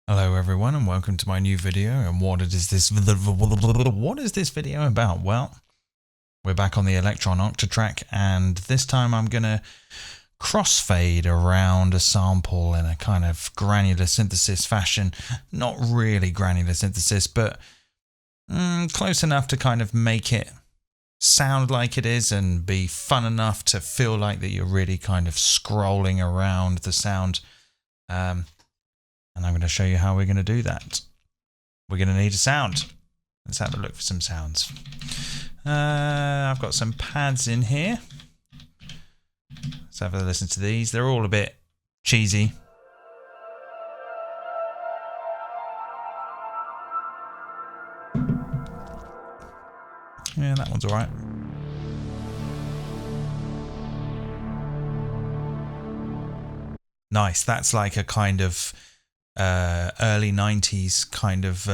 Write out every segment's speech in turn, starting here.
Hello everyone and welcome to my new video. And what is this video about? Well, we're back on the Elektron Octatrack, and this time I'm gonna crossfade around a sample in a kind of granular synthesis fashion. Not really granular synthesis, but close enough to kind of make it sound like it is and be fun enough to feel like that you're really kind of scrolling around the sound. And I'm going to show you how we're going to do that. We're going to need a sound. Let's have a look for some sounds. I've got some pads in here. Let's have a listen to these. They're all a bit cheesy. Yeah, that one's alright. Nice. That's like a kind of early 90s kind of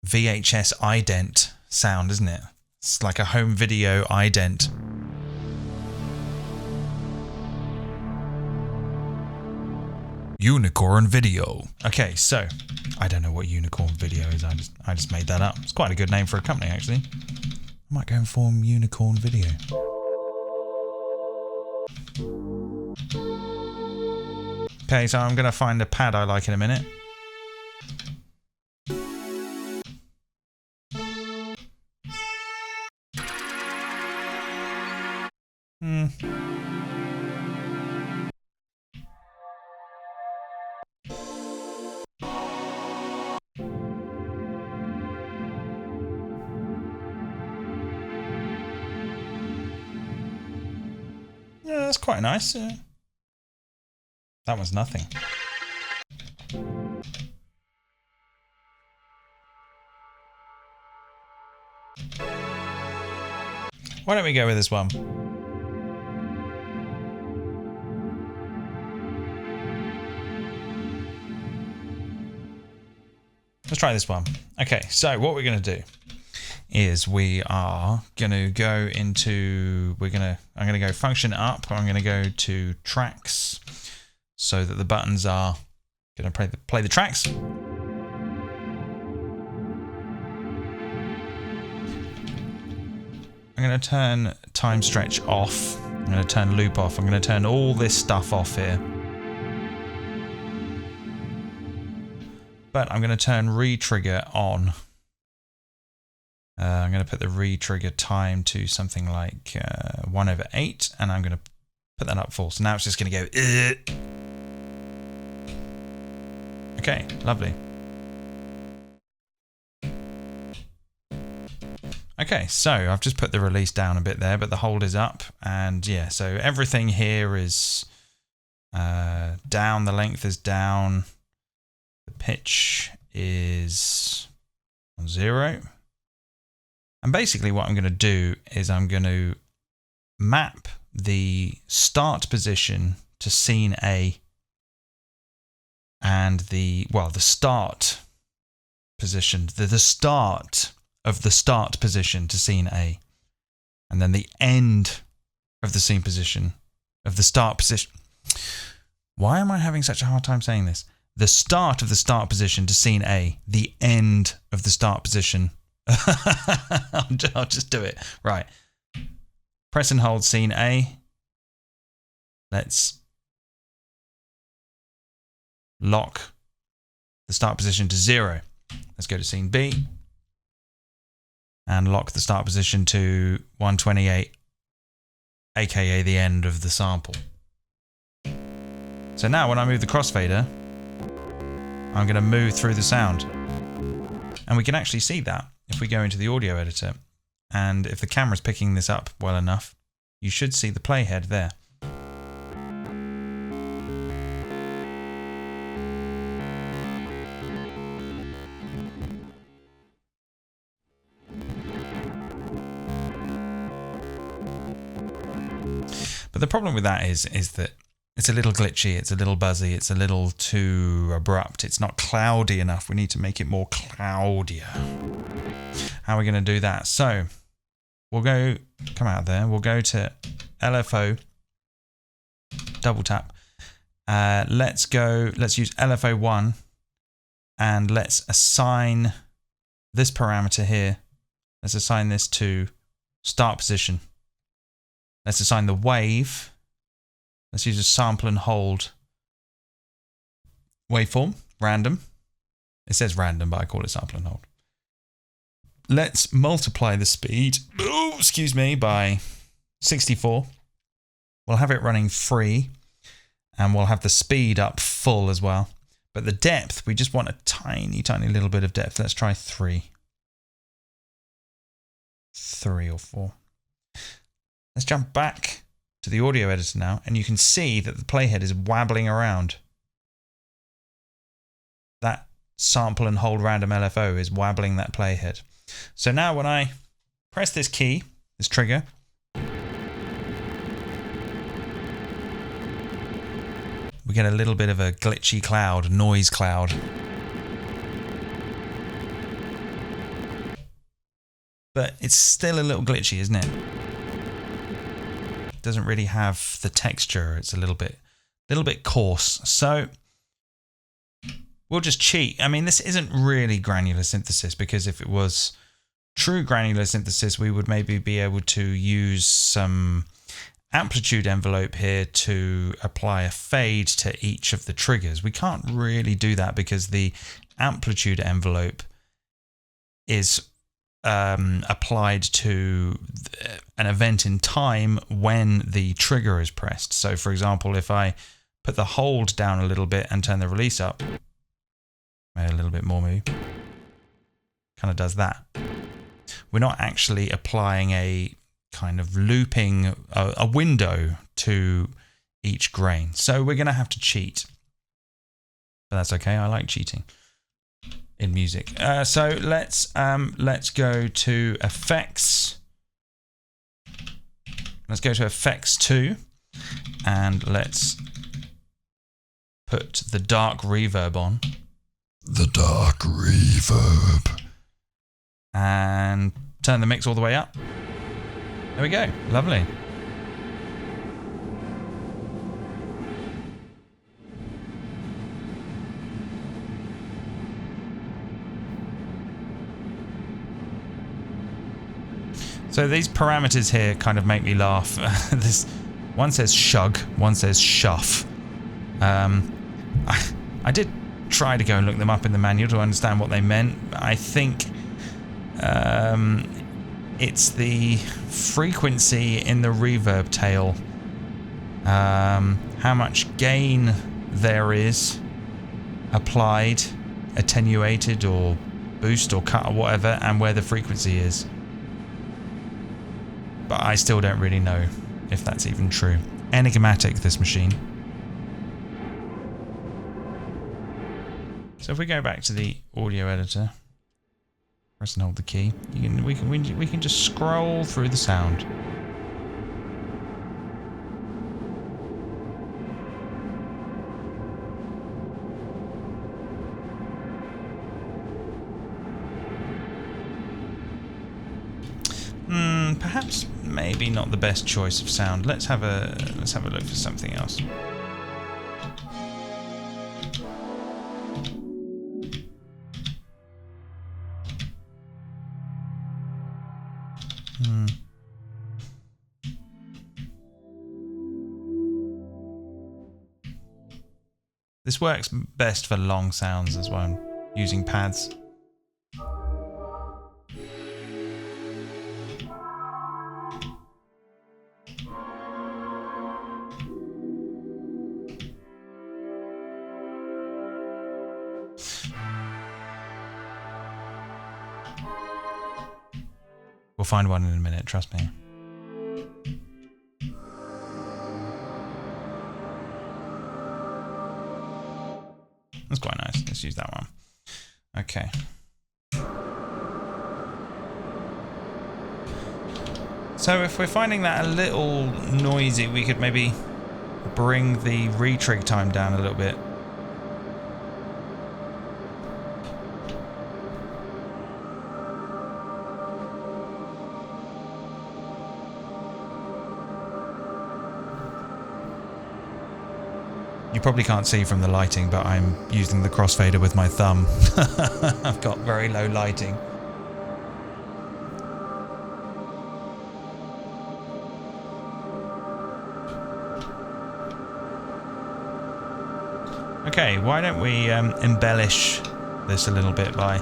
VHS ident sound, isn't it? It's like a home video ident. Unicorn Video. Okay, so I don't know what Unicorn Video is. I just made that up. It's quite a good name for a company, actually. I might go and form Unicorn Video. Okay, so I'm going to find a pad I like in a minute. Yeah, that's quite nice. That was nothing. Why don't we go with this one? Let's try this one. Okay, so what we're going to do is we are going to go into, I'm going to go function up. I'm going to go to tracks so that the buttons are going to play the tracks. I'm going to turn time stretch off. I'm going to turn loop off. I'm going to turn all this stuff off here. But I'm going to turn re-trigger on. I'm going to put the re-trigger time to something like 1/8, and I'm going to put that up full. So now it's just going to go. Okay, lovely. Okay, so I've just put the release down a bit there, but the hold is up, and yeah, so everything here is down, the length is down, the pitch is on 0. And basically what I'm going to do is I'm going to map the start position to scene A, and the start position, the start of the start position to scene A, and then the end of the scene position of the start position. Why am I having such a hard time saying this? The start of the start position to scene A, the end of the start position. I'll just do it. Right. Press and hold scene A. Let's lock the start position to 0. Let's go to scene B and lock the start position to 128, aka the end of the sample. So now when I move the crossfader, I'm going to move through the sound. And we can actually see that if we go into the audio editor. And if the camera's picking this up well enough, you should see the playhead there. But the problem with that is that it's a little glitchy, it's a little buzzy, it's a little too abrupt, it's not cloudy enough. We need to make it more cloudier. How are we going to do that? So we'll come out there, we'll go to LFO, double tap, let's use LFO1 And let's assign this parameter here. Let's assign this to start position. Let's assign the wave. Let's use a sample and hold waveform, random. It says random, but I call it sample and hold. Let's multiply the speed, excuse me, by 64. We'll have it running free, and we'll have the speed up full as well. But the depth, we just want a tiny, tiny little bit of depth. Let's try 3. 3 or 4. Let's jump back to the audio editor now, and you can see that the playhead is wobbling around. That sample and hold random LFO is wobbling that playhead. So now when I press this key, this trigger, we get a little bit of a glitchy cloud, noise cloud. But it's still a little glitchy, isn't it? It doesn't really have the texture. It's a little bit coarse. So we'll just cheat. I mean, this isn't really granular synthesis, because if it was true granular synthesis, we would maybe be able to use some amplitude envelope here to apply a fade to each of the triggers. We can't really do that because the amplitude envelope is applied to an event in time when the trigger is pressed. So for example, if I put the hold down a little bit and turn the release up, a little bit more maybe, kind of does that. We're not actually applying a kind of looping, a window to each grain. So we're going to have to cheat. But that's okay, I like cheating in music. So let's go to effects. Let's go to effects 2, and let's put the dark reverb on. The dark reverb. And turn the mix all the way up. There we go. Lovely. So these parameters here kind of make me laugh. This one says shug, one says shuff. I did try to go and look them up in the manual to understand what they meant. I think it's the frequency in the reverb tail, how much gain there is applied, attenuated or boost or cut or whatever, and where the frequency is. But I still don't really know if that's even true. Enigmatic, this machine. So if we go back to the audio editor, press and hold the key, we can just scroll through the sound. Perhaps maybe not the best choice of sound. Let's have a look for something else. This works best for long sounds as well, using pads. We'll find one in a minute, trust me. That's quite nice. Let's use that one. Okay. So if we're finding that a little noisy, we could maybe bring the retrig time down a little bit. You probably can't see from the lighting, but I'm using the crossfader with my thumb. I've got very low lighting. Okay, why don't we embellish this a little bit by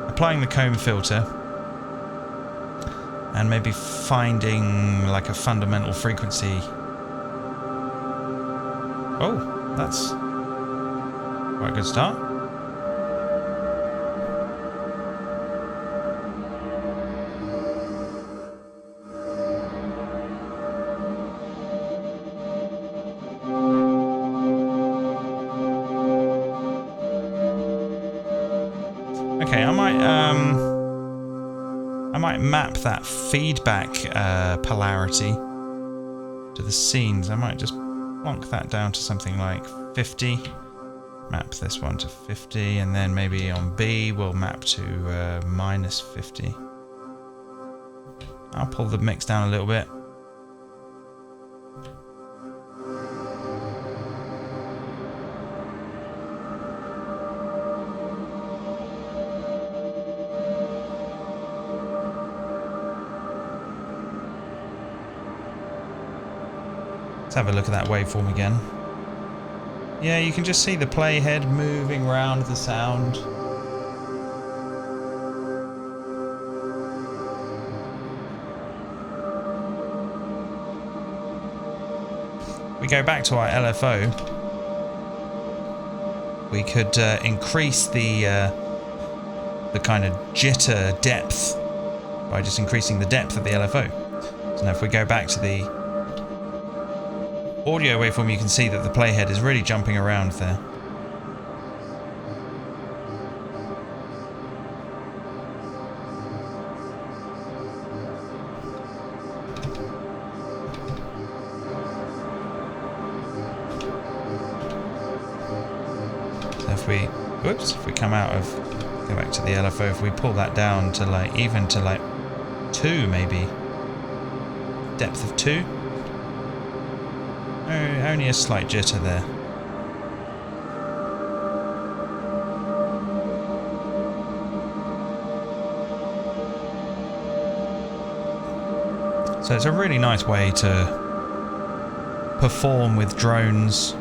applying the comb filter and maybe finding like a fundamental frequency. Oh, that's quite a good start. Okay, I might map that feedback polarity to the scenes. I might just plonk that down to something like 50. Map this one to 50, and then maybe on B we'll map to minus 50. I'll pull the mix down a little bit. Let's have a look at that waveform again. Yeah, you can just see the playhead moving around the sound. We go back to our LFO. We could increase the kind of jitter depth by just increasing the depth of the LFO. So now if we go back to the audio waveform, you can see that the playhead is really jumping around there. So if we, if we come out of, go back to the LFO, if we pull that down to like, even to like 2 maybe, depth of 2. Only a slight jitter there. So it's a really nice way to perform with drones.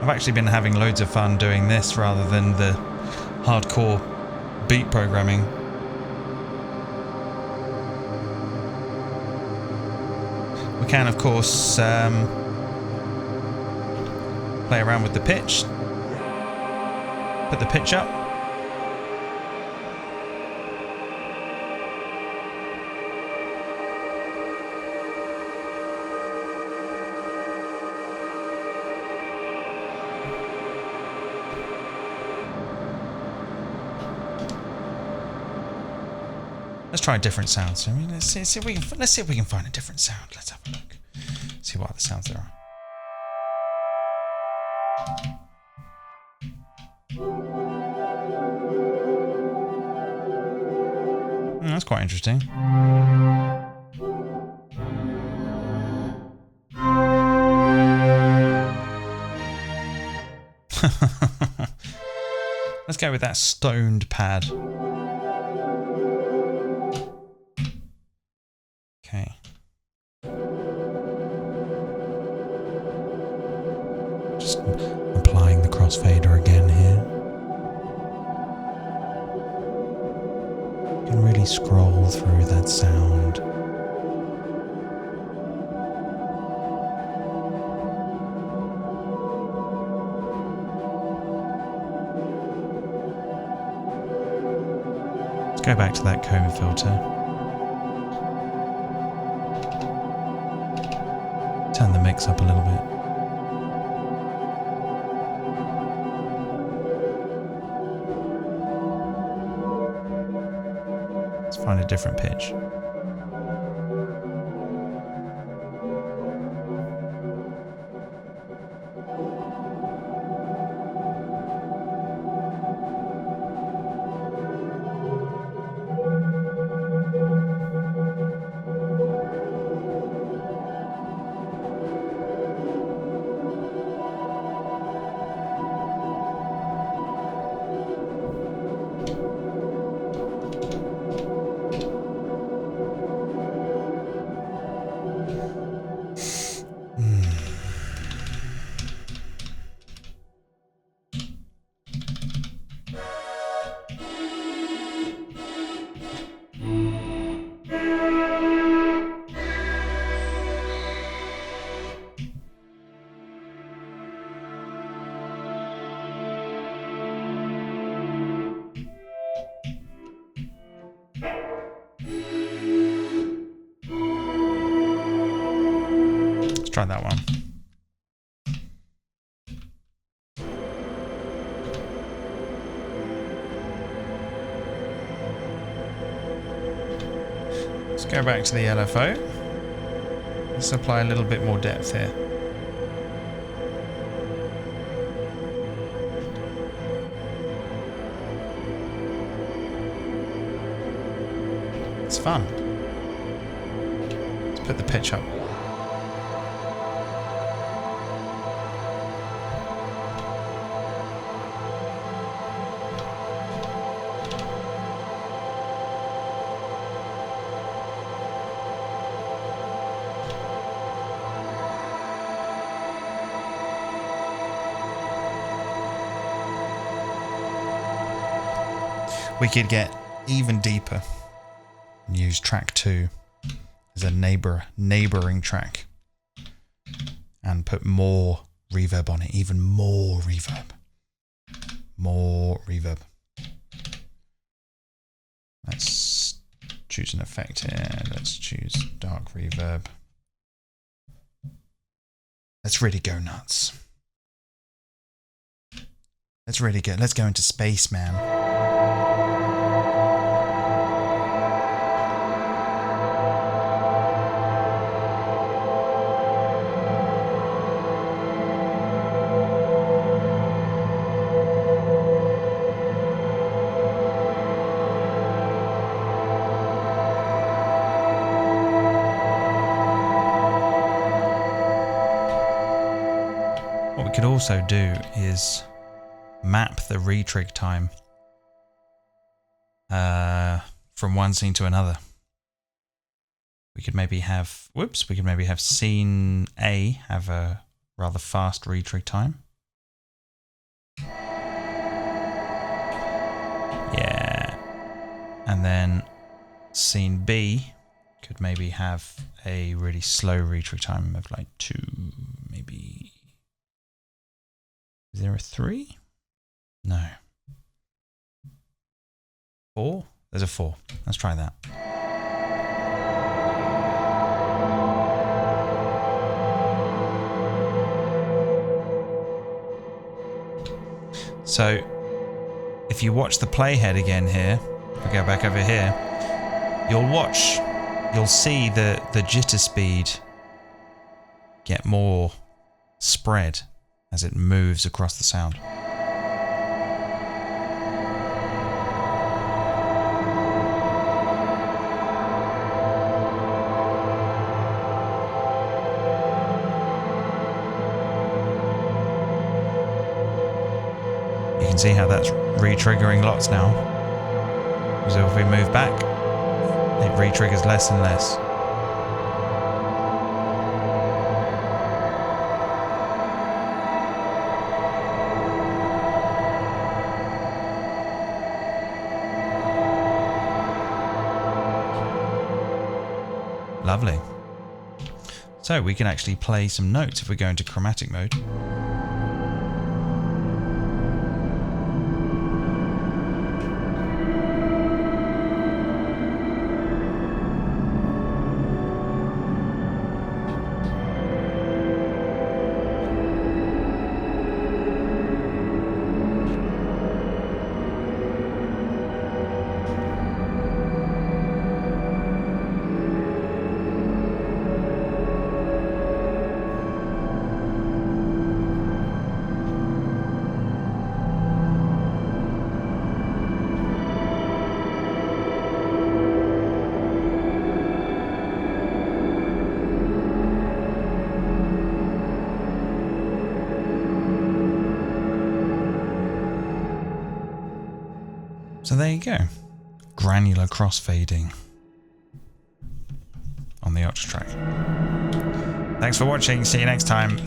I've actually been having loads of fun doing this rather than the hardcore beat programming. We can, of course, play around with the pitch, put the pitch up. Let's try different sounds. I mean, let's see if we can find a different sound. Let's have a look. See what other sounds there are. That's quite interesting. Let's go with that stoned pad. Okay. Just applying the crossfader again here. You can really scroll through that sound. Let's go back to that comb filter. Turn the mix up a little bit. Let's find a different pitch. try that one. Let's go back to the LFO. Let's apply a little bit more depth here. It's fun. Let's put the pitch up. We could get even deeper and use track 2 as a neighboring track and put more reverb on it, even more reverb. More reverb. Let's choose an effect here. Let's choose dark reverb. Let's really go nuts. Let's go into space, man. What we could also do is map the retrig time from one scene to another. We could maybe have, scene A have a rather fast retrig time. Yeah. And then scene B could maybe have a really slow retrig time of like 2, maybe. Is there a 3? No. 4? There's a 4. Let's try that. So, if you watch the playhead again here, if we go back over here, you'll see the jitter speed get more spread as it moves across the sound. You can see how that's re-triggering lots now. So if we move back, it re-triggers less and less. Lovely. So we can actually play some notes if we go into chromatic mode. So there you go. Granular crossfading on the Octatrack. Thanks for watching. See you next time.